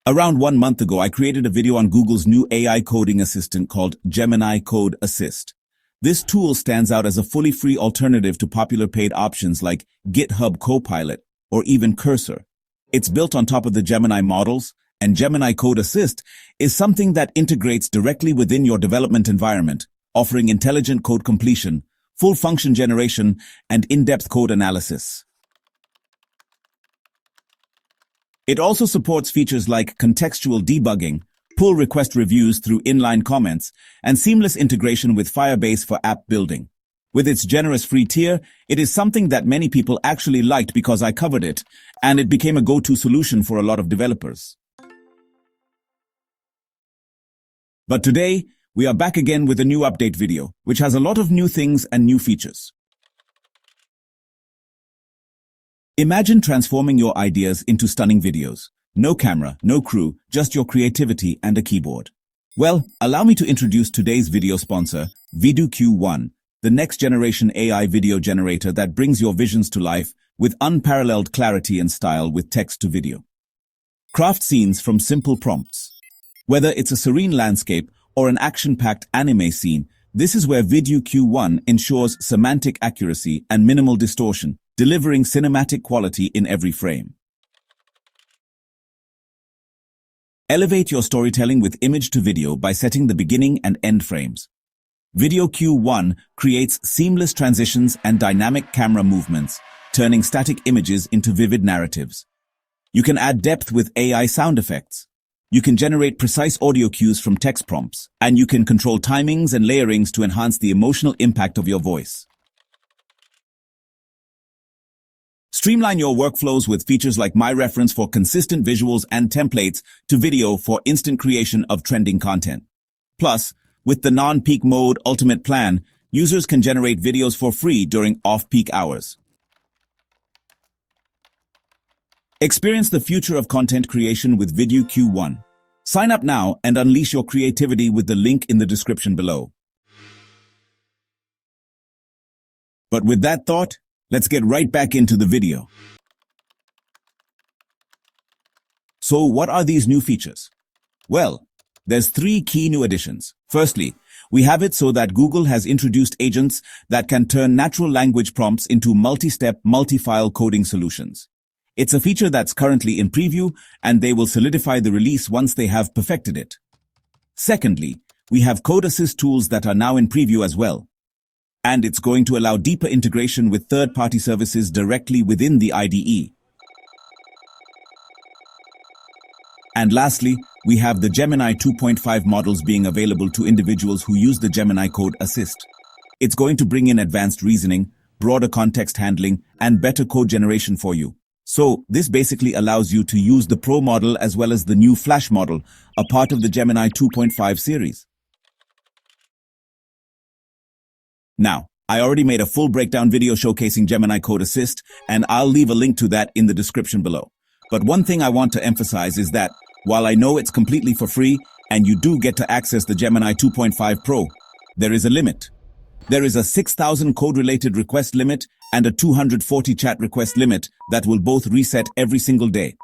Around 1 month ago, I created a video on Google's new AI coding assistant called Gemini Code Assist. This tool stands out as a fully free alternative to popular paid options like GitHub Copilot or even Cursor. It's built on top of the Gemini models, and Gemini Code Assist is something that integrates directly within your development environment, offering intelligent code completion, full function generation, and in-depth code analysis. It also supports features like contextual debugging, pull request reviews through inline comments, and seamless integration with Firebase for app building. With its generous free tier, it is something that many people actually liked because I covered it, and it became a go-to solution for a lot of developers. But today, we are back again with a new update video, which has a lot of new things and new features. Imagine transforming your ideas into stunning videos. No camera, no crew, just your creativity and a keyboard. Well, allow me to introduce today's video sponsor, VidU Q1, the next generation AI video generator that brings your visions to life with unparalleled clarity and style with text to video. Craft scenes from simple prompts. Whether it's a serene landscape or an action-packed anime scene, this is where VidU Q1 ensures semantic accuracy and minimal distortion, delivering cinematic quality in every frame. Elevate your storytelling with image to video by setting the beginning and end frames. VidU Q1 creates seamless transitions and dynamic camera movements, turning static images into vivid narratives. You can add depth with AI sound effects. You can generate precise audio cues from text prompts, and you can control timings and layerings to enhance the emotional impact of your voice. Streamline your workflows with features like My Reference for consistent visuals and templates to video for instant creation of trending content. Plus, with the non-peak mode ultimate plan, users can generate videos for free during off-peak hours. Experience the future of content creation with VidU Q1. Sign up now and unleash your creativity with the link in the description below. But with that thought, let's get right back into the video. So what are these new features? Well, there's 3 key new additions. Firstly, we have it so that Google has introduced agents that can turn natural language prompts into multi-step, multi-file coding solutions. It's a feature that's currently in preview, and they will solidify the release once they have perfected it. Secondly, we have code assist tools that are now in preview as well. And it's going to allow deeper integration with third-party services directly within the IDE. And lastly, we have the Gemini 2.5 models being available to individuals who use the Gemini Code Assist. It's going to bring in advanced reasoning, broader context handling, and better code generation for you. So, this basically allows you to use the Pro model as well as the new Flash model, a part of the Gemini 2.5 series. Now, I already made a full breakdown video showcasing Gemini Code Assist, and I'll leave a link to that in the description below. But one thing I want to emphasize is that, while I know it's completely for free, and you do get to access the Gemini 2.5 Pro, there is a limit. There is a 6,000 code-related request limit and a 240 chat request limit that will both reset every single day.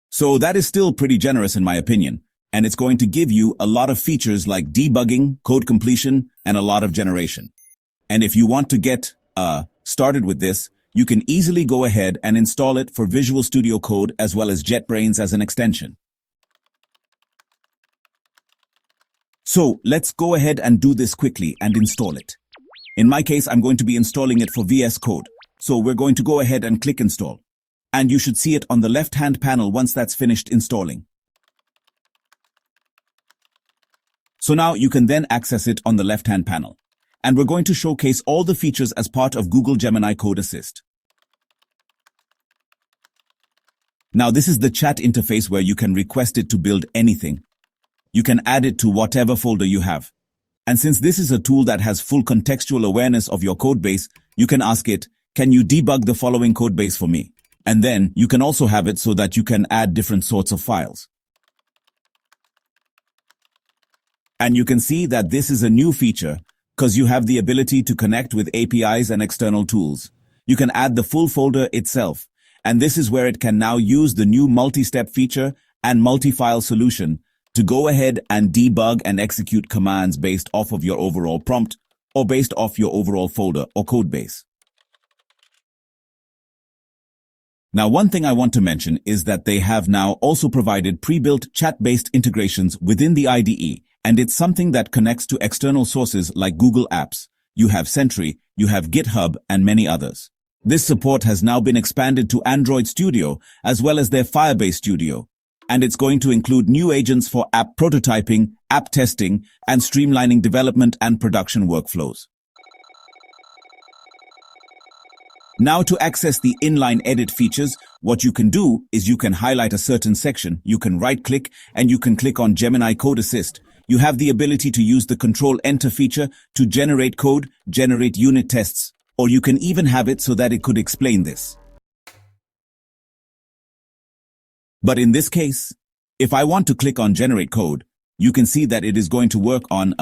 So that is still pretty generous in my opinion. And it's going to give you a lot of features like debugging, code completion, and a lot of generation. And if you want to get started with this, you can easily go ahead and install it for Visual Studio Code as well as JetBrains as an extension. So let's go ahead and do this quickly and install it. In my case, I'm going to be installing it for VS Code. So we're going to go ahead and click install. And you should see it on the left-hand panel once that's finished installing. So now you can then access it on the left-hand panel. And we're going to showcase all the features as part of Google Gemini Code Assist. Now this is the chat interface where you can request it to build anything. You can add it to whatever folder you have. And since this is a tool that has full contextual awareness of your codebase, you can ask it, can you debug the following codebase for me? And then you can also have it so that you can add different sorts of files. And you can see that this is a new feature because you have the ability to connect with APIs and external tools. You can add the full folder itself, And this is where it can now use the new multi-step feature and multi-file solution to go ahead and debug and execute commands based off of your overall prompt or based off your overall folder or code base. Now, one thing I want to mention is that they have now also provided pre-built chat-based integrations within the IDE, and it's something that connects to external sources like Google Apps. You have Sentry, you have GitHub, and many others. This support has now been expanded to Android Studio as well as their Firebase Studio, and it's going to include new agents for app prototyping, app testing, and streamlining development and production workflows. Now, to access the inline edit features, what you can do is you can highlight a certain section, you can right-click, and you can click on Gemini Code Assist. You have the ability to use the Control-Enter feature to generate code, generate unit tests, or you can even have it so that it could explain this. But in this case, if I want to click on Generate Code, you can see that it is going to work on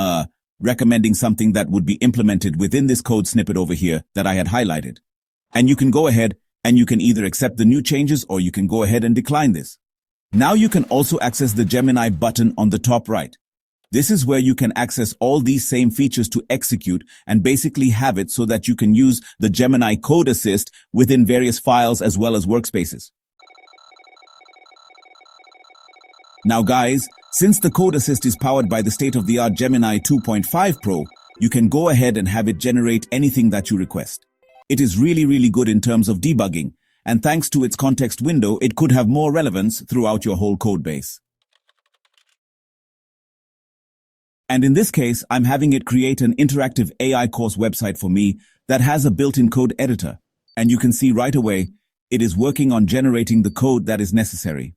recommending something that would be implemented within this code snippet over here that I had highlighted. And you can go ahead and you can either accept the new changes or you can go ahead and decline this. Now you can also access the Gemini button on the top right. This is where you can access all these same features to execute and basically have it so that you can use the Gemini Code Assist within various files as well as workspaces. Now guys, since the Code Assist is powered by the state-of-the-art Gemini 2.5 Pro, you can go ahead and have it generate anything that you request. It is really good in terms of debugging, and thanks to its context window, it could have more relevance throughout your whole code base. And in this case, I'm having it create an interactive AI course website for me that has a built-in code editor. And you can see right away, it is working on generating the code that is necessary.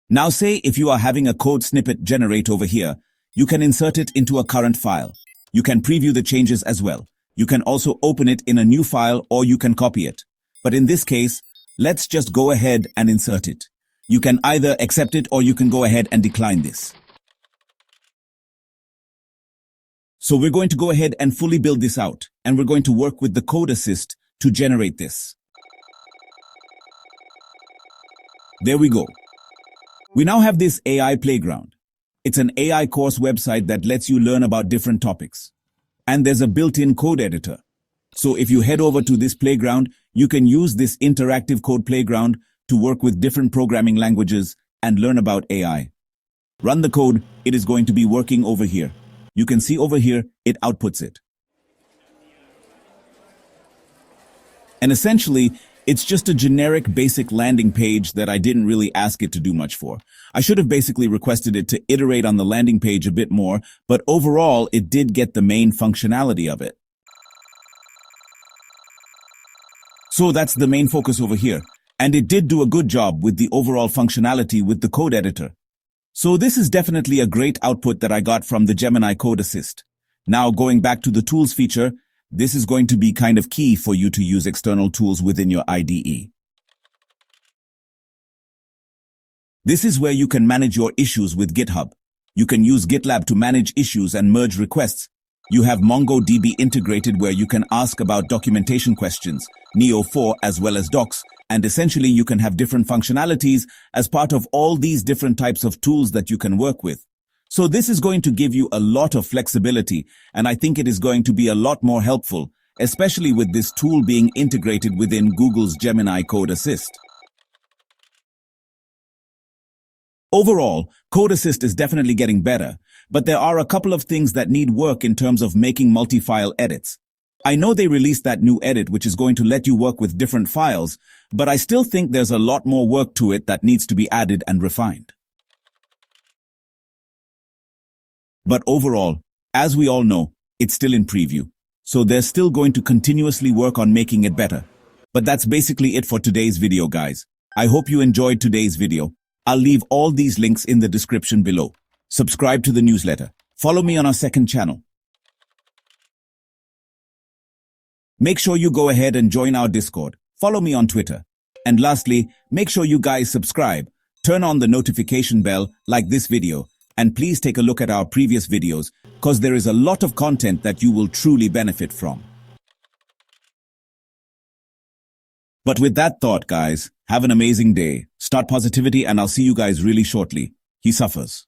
Now say if you are having a code snippet generate over here, you can insert it into a current file. You can preview the changes as well. You can also open it in a new file or you can copy it. But in this case, let's just go ahead and insert it. You can either accept it or you can go ahead and decline this. So we're going to go ahead and fully build this out, and we're going to work with the Code Assist to generate this. There we go. We now have this AI playground. It's an AI course website that lets you learn about different topics. And there's a built-in code editor. So if you head over to this playground, you can use this interactive code playground to work with different programming languages and learn about AI. Run the code, it is going to be working over here. You can see over here, it outputs it. And essentially, it's just a generic basic landing page that I didn't really ask it to do much for. I should have basically requested it to iterate on the landing page a bit more, but overall, it did get the main functionality of it. So that's the main focus over here. And it did do a good job with the overall functionality with the code editor. So this is definitely a great output that I got from the Gemini Code Assist. Now going back to the tools feature, this is going to be kind of key for you to use external tools within your IDE. This is where you can manage your issues with GitHub. You can use GitLab to manage issues and merge requests. You have MongoDB integrated where you can ask about documentation questions, Neo4 as well as docs, and essentially you can have different functionalities as part of all these different types of tools that you can work with. So this is going to give you a lot of flexibility, and I think it is going to be a lot more helpful, especially with this tool being integrated within Google's Gemini Code Assist. Overall, Code Assist is definitely getting better, but there are a couple of things that need work in terms of making multi-file edits. I know they released that new edit which is going to let you work with different files, but I still think there's a lot more work to it that needs to be added and refined. But overall, as we all know, it's still in preview, so they're still going to continuously work on making it better. But that's basically it for today's video, guys. I hope you enjoyed today's video. I'll leave all these links in the description below. Subscribe to the newsletter. Follow me on our second channel. Make sure you go ahead and join our Discord. Follow me on Twitter. And lastly, make sure you guys subscribe. Turn on the notification bell like this video. And please take a look at our previous videos, because there is a lot of content that you will truly benefit from. But with that thought, guys, have an amazing day. Start positivity and I'll see you guys really shortly. He suffers.